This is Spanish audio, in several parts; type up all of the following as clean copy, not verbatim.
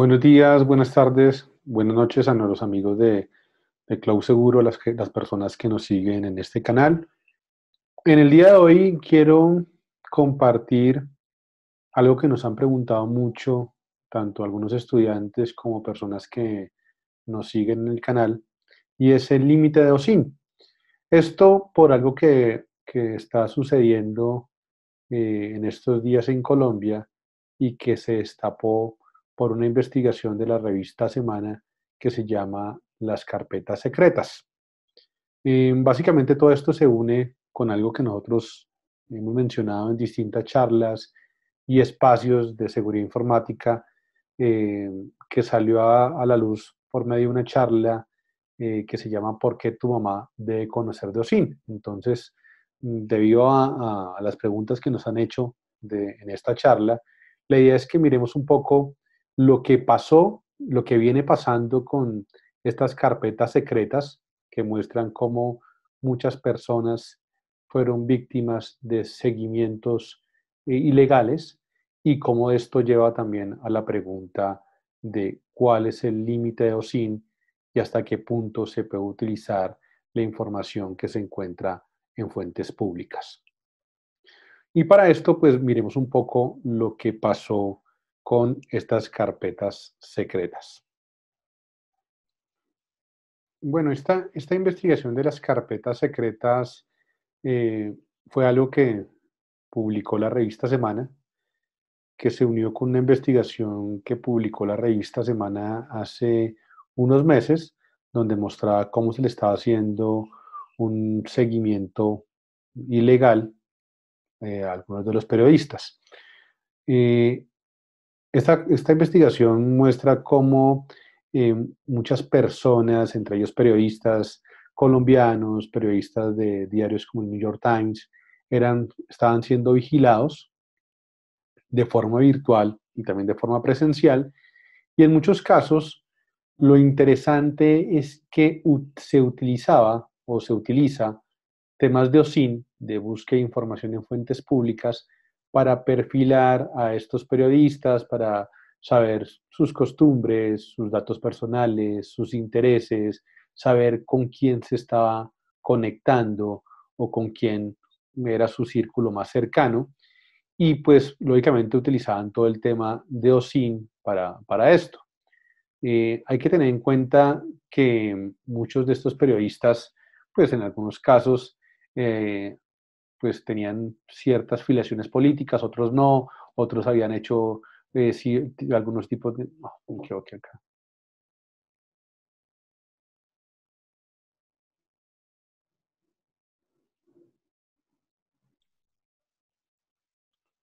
Buenos días, buenas tardes, buenas noches a nuestros amigos de Cloud Seguro, las personas que nos siguen en este canal. En el día de hoy quiero compartir algo que nos han preguntado mucho, tanto algunos estudiantes como personas que nos siguen en el canal, y es el límite de OSIN. Esto por algo que está sucediendo en estos días en Colombia y que se destapó por una investigación de la revista Semana que se llama Las carpetas secretas. Básicamente todo esto se une con algo que nosotros hemos mencionado en distintas charlas y espacios de seguridad informática eh, que salió a la luz por medio de una charla que se llama ¿Por qué tu mamá debe conocer de OSINT? Entonces, debido a las preguntas que nos han hecho en esta charla, la idea es que miremos un poco lo que pasó, lo que viene pasando con estas carpetas secretas que muestran cómo muchas personas fueron víctimas de seguimientos ilegales y cómo esto lleva también a la pregunta de cuál es el límite de OSINT y hasta qué punto se puede utilizar la información que se encuentra en fuentes públicas. Y para esto, pues miremos un poco lo que pasó con estas carpetas secretas. Bueno, esta investigación de las carpetas secretas eh, fue algo que publicó la revista Semana, que se unió con una investigación que publicó la revista Semana hace unos meses, donde mostraba cómo se le estaba haciendo un seguimiento ilegal a algunos de los periodistas. Eh, esta investigación muestra cómo muchas personas, entre ellos periodistas colombianos, periodistas de diarios como el New York Times, estaban siendo vigilados de forma virtual y también de forma presencial. Y en muchos casos, lo interesante es que se utilizaba o se utiliza temas de OSINT, de búsqueda de información en fuentes públicas, para perfilar a estos periodistas, para saber sus costumbres, sus datos personales, sus intereses, saber con quién se estaba conectando o con quién era su círculo más cercano. Y pues lógicamente utilizaban todo el tema de OSINT para esto. Hay que tener en cuenta que muchos de estos periodistas, pues en algunos casos, eh, pues tenían ciertas filiaciones políticas, otros no, otros habían hecho sí, algunos tipos de... No, me equivoqué acá.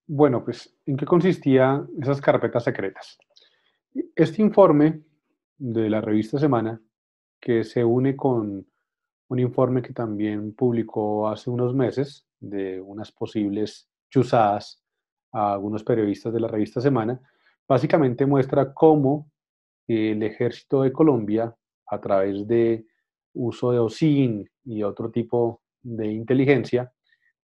Bueno, pues, ¿en qué consistían esas carpetas secretas? Este informe de la revista Semana, que se une con un informe que también publicó hace unos meses de unas posibles chuzadas a algunos periodistas de la revista Semana, básicamente muestra cómo el ejército de Colombia, a través de uso de OSINT y otro tipo de inteligencia,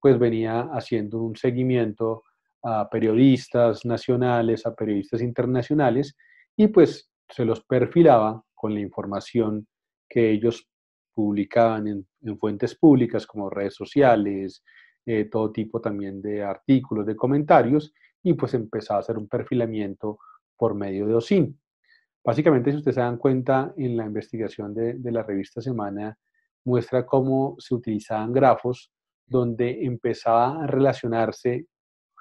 pues venía haciendo un seguimiento a periodistas nacionales, a periodistas internacionales, y pues se los perfilaba con la información que ellos publicaban en fuentes públicas como redes sociales, todo tipo también de artículos, de comentarios, y pues empezaba a hacer un perfilamiento por medio de OSINT. Básicamente, si ustedes se dan cuenta, en la investigación de la revista Semana muestra cómo se utilizaban grafos donde empezaba a relacionarse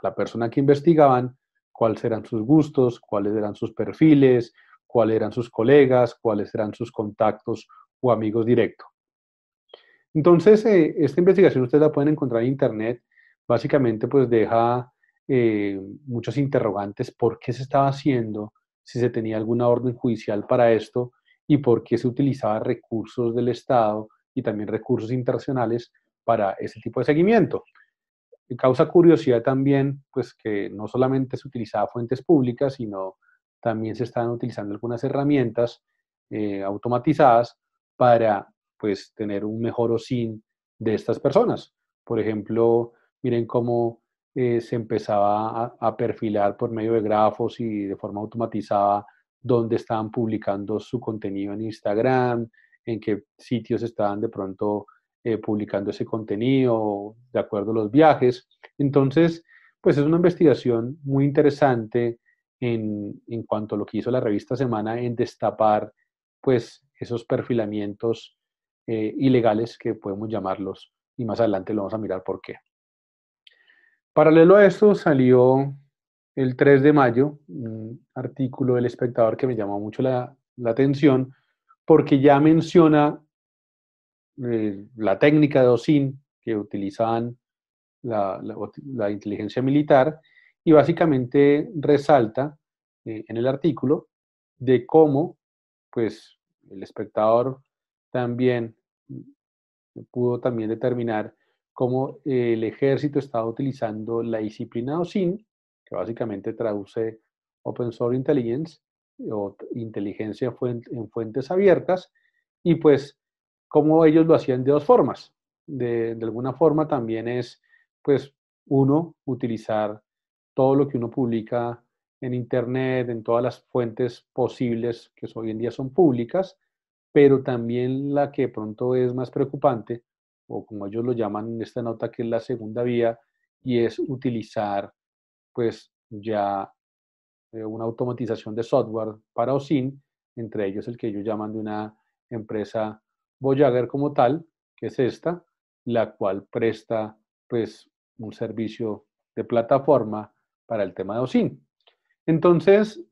a la persona que investigaban, cuáles eran sus gustos, cuáles eran sus perfiles, cuáles eran sus colegas, cuáles eran sus contactos o amigos directos. Entonces, esta investigación ustedes la pueden encontrar en internet. Básicamente, pues deja muchos interrogantes por qué se estaba haciendo, si se tenía alguna orden judicial para esto y por qué se utilizaba recursos del Estado y también recursos internacionales para ese tipo de seguimiento. Y causa curiosidad también, pues que no solamente se utilizaba fuentes públicas, sino también se estaban utilizando algunas herramientas automatizadas para pues tener un mejor OSINT de estas personas. Por ejemplo, miren cómo se empezaba a perfilar por medio de grafos y de forma automatizada dónde estaban publicando su contenido en Instagram, en qué sitios estaban de pronto publicando ese contenido, de acuerdo a los viajes. Entonces, pues es una investigación muy interesante en cuanto a lo que hizo la revista Semana en destapar pues esos perfilamientos ilegales que podemos llamarlos y más adelante lo vamos a mirar por qué. Paralelo a esto salió el 3 de mayo un artículo del Espectador que me llamó mucho la atención porque ya menciona la técnica de OSINT que utilizaban la inteligencia militar y básicamente resalta en el artículo de cómo pues el espectador también pudo también determinar cómo el ejército estaba utilizando la disciplina OSINT, que básicamente traduce Open Source Intelligence o inteligencia en fuentes abiertas, y pues cómo ellos lo hacían de dos formas. De alguna forma también es, pues, uno, utilizar todo lo que uno publica en Internet, en todas las fuentes posibles que hoy en día son públicas, pero también la que de pronto es más preocupante, o como ellos lo llaman en esta nota, que es la segunda vía, y es utilizar pues ya una automatización de software para OSINT, entre ellos el que ellos llaman de una empresa Voyager como tal, que es esta, la cual presta pues un servicio de plataforma para el tema de OSINT. Entonces,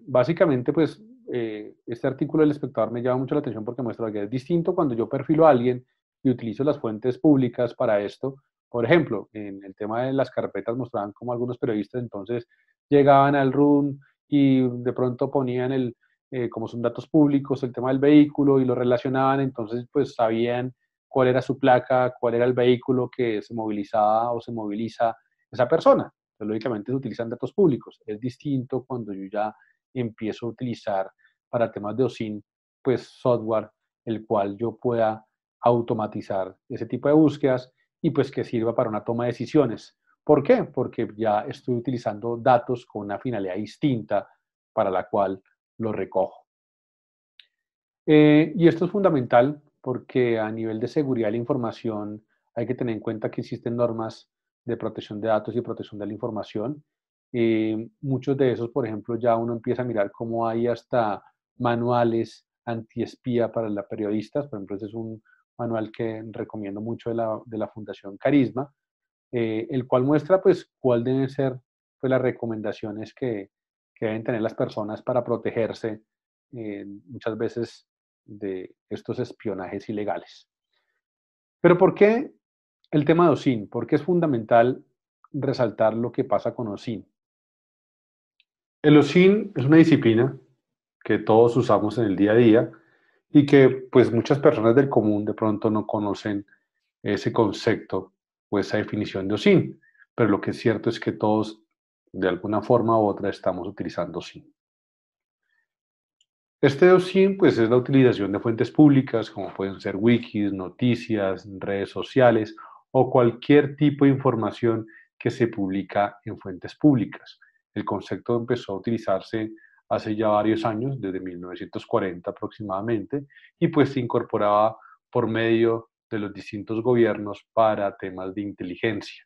básicamente, pues, este artículo del espectador me llama mucho la atención porque muestra que es distinto cuando yo perfilo a alguien y utilizo las fuentes públicas para esto. Por ejemplo, en el tema de las carpetas mostraban como algunos periodistas entonces llegaban al RUN y de pronto ponían como son datos públicos, el tema del vehículo y lo relacionaban, entonces pues sabían cuál era su placa, cuál era el vehículo que se movilizaba o se moviliza esa persona. Pues, lógicamente se utilizan datos públicos. Es distinto cuando yo ya empiezo a utilizar para temas de OSINT, pues software, el cual yo pueda automatizar ese tipo de búsquedas y pues que sirva para una toma de decisiones. ¿Por qué? Porque ya estoy utilizando datos con una finalidad distinta para la cual lo recojo. Y esto es fundamental porque a nivel de seguridad de la información hay que tener en cuenta que existen normas de protección de datos y protección de la información. Muchos de esos, por ejemplo, ya uno empieza a mirar cómo hay hasta manuales antiespía para los periodistas. Por ejemplo, este es un manual que recomiendo mucho de la Fundación Carisma, el cual muestra pues cuál deben ser pues, las recomendaciones que deben tener las personas para protegerse muchas veces de estos espionajes ilegales. Pero ¿por qué el tema de OSINT? ¿Por qué es fundamental resaltar lo que pasa con OSINT? El OSINT es una disciplina que todos usamos en el día a día y que pues muchas personas del común de pronto no conocen ese concepto o esa definición de OSINT, pero lo que es cierto es que todos de alguna forma u otra estamos utilizando OSINT. Este OSINT pues, es la utilización de fuentes públicas, como pueden ser wikis, noticias, redes sociales o cualquier tipo de información que se publica en fuentes públicas. El concepto empezó a utilizarse hace ya varios años, desde 1940 aproximadamente, y pues se incorporaba por medio de los distintos gobiernos para temas de inteligencia.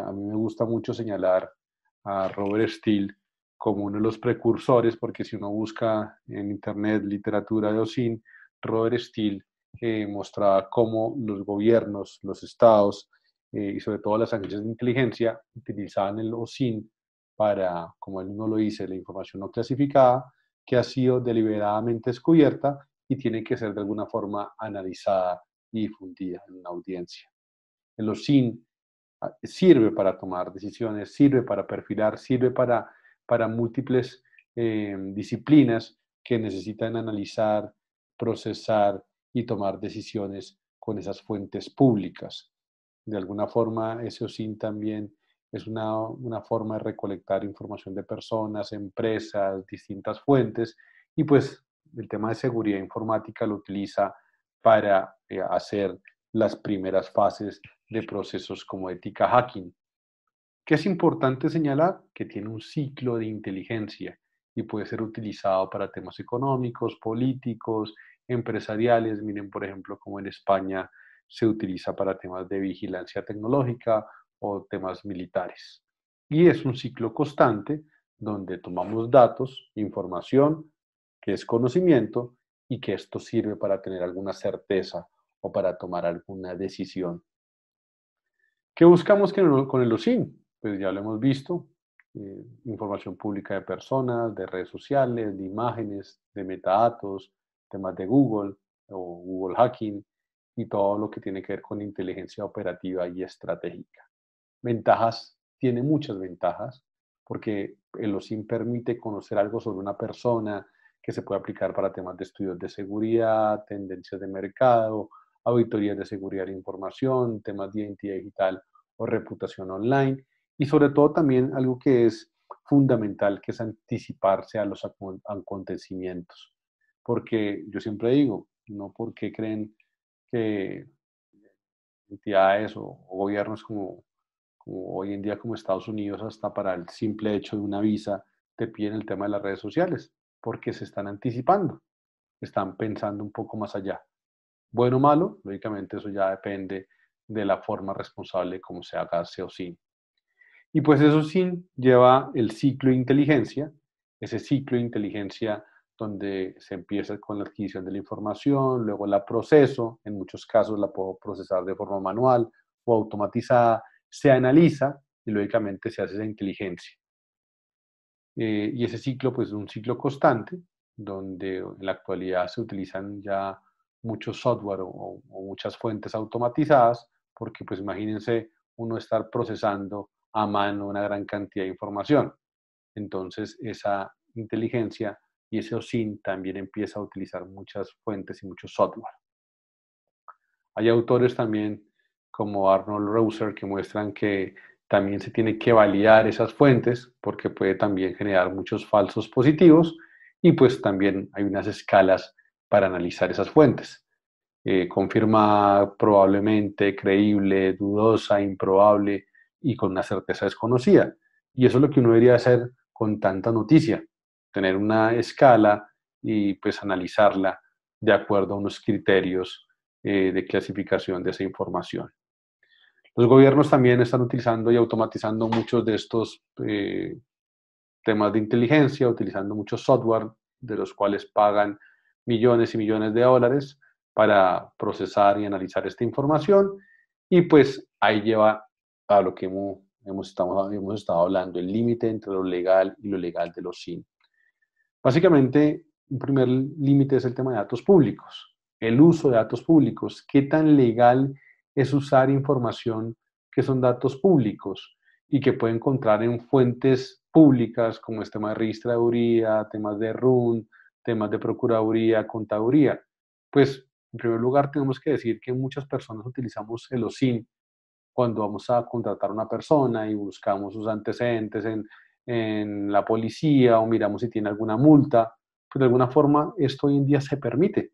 A mí me gusta mucho señalar a Robert Steele como uno de los precursores, porque si uno busca en internet literatura de OSINT, Robert Steele mostraba cómo los gobiernos, los estados y sobre todo las agencias de inteligencia utilizaban el OSINT para, como él mismo lo dice, la información no clasificada que ha sido deliberadamente descubierta y tiene que ser de alguna forma analizada y difundida en una audiencia. El OSINT sirve para tomar decisiones, sirve para perfilar, sirve para múltiples disciplinas que necesitan analizar, procesar y tomar decisiones con esas fuentes públicas. De alguna forma, ese OSINT también es una forma de recolectar información de personas, empresas, distintas fuentes, y pues el tema de seguridad informática lo utiliza para hacer las primeras fases de procesos como ética hacking. ¿Qué es importante señalar? Que tiene un ciclo de inteligencia y puede ser utilizado para temas económicos, políticos, empresariales. Miren, por ejemplo, como en España se utiliza para temas de vigilancia tecnológica o temas militares. Y es un ciclo constante donde tomamos datos, información, que es conocimiento, y que esto sirve para tener alguna certeza o para tomar alguna decisión. ¿Qué buscamos con el OSINT? Pues ya lo hemos visto, información pública de personas, de redes sociales, de imágenes, de metadatos, temas de Google o Google Hacking y todo lo que tiene que ver con inteligencia operativa y estratégica. Ventajas, tiene muchas ventajas, porque el OSINT permite conocer algo sobre una persona que se puede aplicar para temas de estudios de seguridad, tendencias de mercado, auditorías de seguridad de la información, temas de identidad digital o reputación online, y sobre todo también algo que es fundamental, que es anticiparse a los acontecimientos. Porque yo siempre digo, no porque creen que entidades o gobiernos como hoy en día como Estados Unidos, hasta para el simple hecho de una visa, te piden el tema de las redes sociales, porque se están anticipando, están pensando un poco más allá. Bueno o malo, lógicamente eso ya depende de la forma responsable como se haga o sí. Y pues eso sí lleva el ciclo de inteligencia, ese ciclo de inteligencia donde se empieza con la adquisición de la información, luego la proceso, en muchos casos la puedo procesar de forma manual o automatizada, se analiza y lógicamente se hace esa inteligencia. Y ese ciclo pues es un ciclo constante donde en la actualidad se utilizan ya muchos software o muchas fuentes automatizadas porque pues imagínense uno estar procesando a mano una gran cantidad de información. Entonces esa inteligencia y ese OSINT también empieza a utilizar muchas fuentes y mucho software. Hay autores también como Arnold Rauser que muestran que también se tiene que validar esas fuentes porque puede también generar muchos falsos positivos y pues también hay unas escalas para analizar esas fuentes. Confirmada, probablemente, creíble, dudosa, improbable y con una certeza desconocida. Y eso es lo que uno debería hacer con tanta noticia, tener una escala y pues analizarla de acuerdo a unos criterios de clasificación de esa información. Los gobiernos también están utilizando y automatizando muchos de estos temas de inteligencia, utilizando muchos software de los cuales pagan millones y millones de dólares para procesar y analizar esta información. Y pues ahí lleva a lo que hemos estado hablando, el límite entre lo legal y lo legal de los SIN. Básicamente, un primer límite es el tema de datos públicos, el uso de datos públicos. ¿Qué tan legal es usar información que son datos públicos y que puede encontrar en fuentes públicas como es tema de registraduría, temas de RUN, temas de procuraduría, contaduría? Pues, en primer lugar, tenemos que decir que muchas personas utilizamos el OSINT cuando vamos a contratar a una persona y buscamos sus antecedentes en la policía o miramos si tiene alguna multa, pues de alguna forma esto hoy en día se permite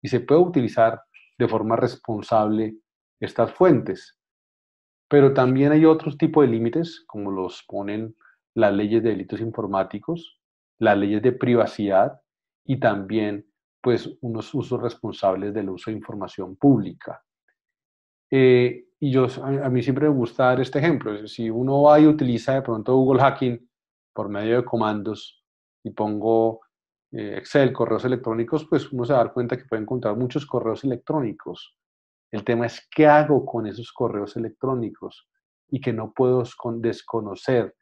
y se puede utilizar de forma responsable estas fuentes. Pero también hay otros tipos de límites, como los ponen las leyes de delitos informáticos, las leyes de privacidad y también pues unos usos responsables del uso de información pública. Y a mí siempre me gusta dar este ejemplo. Si uno va y utiliza de pronto Google Hacking por medio de comandos y pongo Excel, correos electrónicos, pues uno se va a dar cuenta que puede encontrar muchos correos electrónicos. El tema es qué hago con esos correos electrónicos y que no puedo desconocer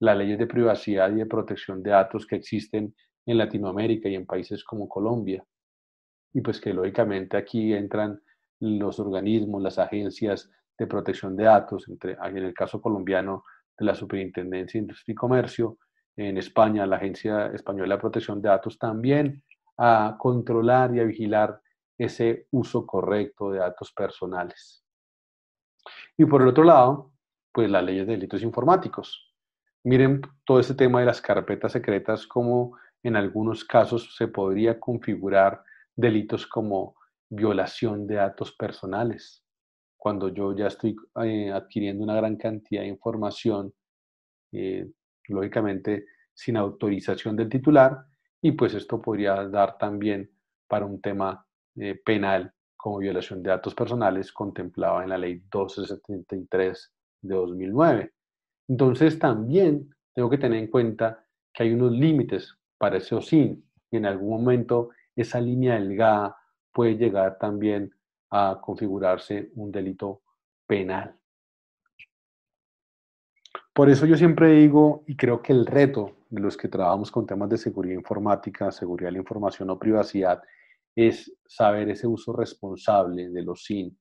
las leyes de privacidad y de protección de datos que existen en Latinoamérica y en países como Colombia. Y pues que lógicamente aquí entran los organismos, las agencias de protección de datos, en el caso colombiano de la Superintendencia de Industria y Comercio, en España la Agencia Española de Protección de Datos también, a controlar y a vigilar ese uso correcto de datos personales. Y por el otro lado, pues las leyes de delitos informáticos. Miren todo este tema de las carpetas secretas, como en algunos casos se podría configurar delitos como violación de datos personales. Cuando yo ya estoy adquiriendo una gran cantidad de información, eh, lógicamente sin autorización del titular, y pues esto podría dar también para un tema penal como violación de datos personales contemplado en la ley 1273 de 2009. Entonces también tengo que tener en cuenta que hay unos límites para ese OSINT y en algún momento esa línea delgada puede llegar también a configurarse un delito penal. Por eso yo siempre digo, y creo que el reto de los que trabajamos con temas de seguridad informática, seguridad de la información o privacidad, es saber ese uso responsable de los SIN.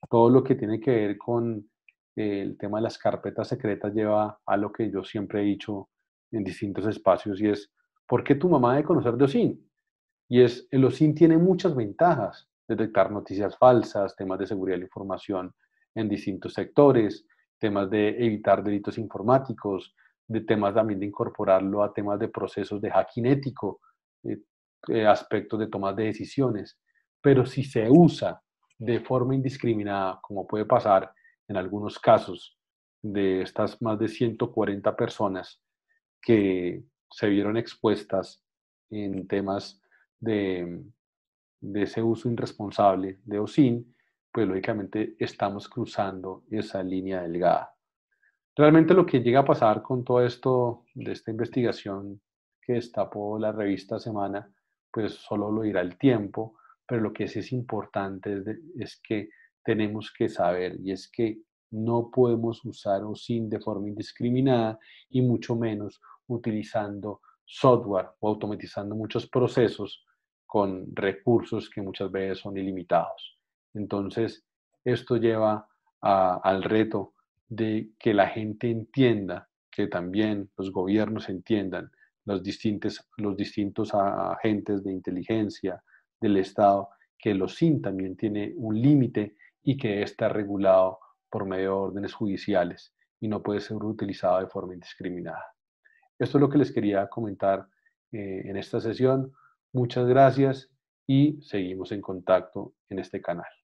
Todo lo que tiene que ver con el tema de las carpetas secretas lleva a lo que yo siempre he dicho en distintos espacios y es, ¿por qué tu mamá debe conocer de OSINT? Y es, el OSINT tiene muchas ventajas, detectar noticias falsas, temas de seguridad de la información en distintos sectores, temas de evitar delitos informáticos, de temas también de incorporarlo a temas de procesos de hacking ético, eh, aspectos de tomas de decisiones. Pero si se usa de forma indiscriminada, como puede pasar en algunos casos de estas más de 140 personas que se vieron expuestas en temas de, de ese uso irresponsable de OSINT, pues lógicamente estamos cruzando esa línea delgada. Realmente lo que llega a pasar con todo esto de esta investigación que destapó la revista Semana, pues solo lo dirá el tiempo, pero lo que es importante es que tenemos que saber y es que no podemos usar OSINT de forma indiscriminada y mucho menos utilizando software o automatizando muchos procesos con recursos que muchas veces son ilimitados. Entonces, esto lleva al reto de que la gente entienda, que también los gobiernos entiendan, los distintos agentes de inteligencia del Estado, que los SIN también tiene un límite y que está regulado por medio de órdenes judiciales y no puede ser utilizado de forma indiscriminada. Esto es lo que les quería comentar en esta sesión. Muchas gracias y seguimos en contacto en este canal.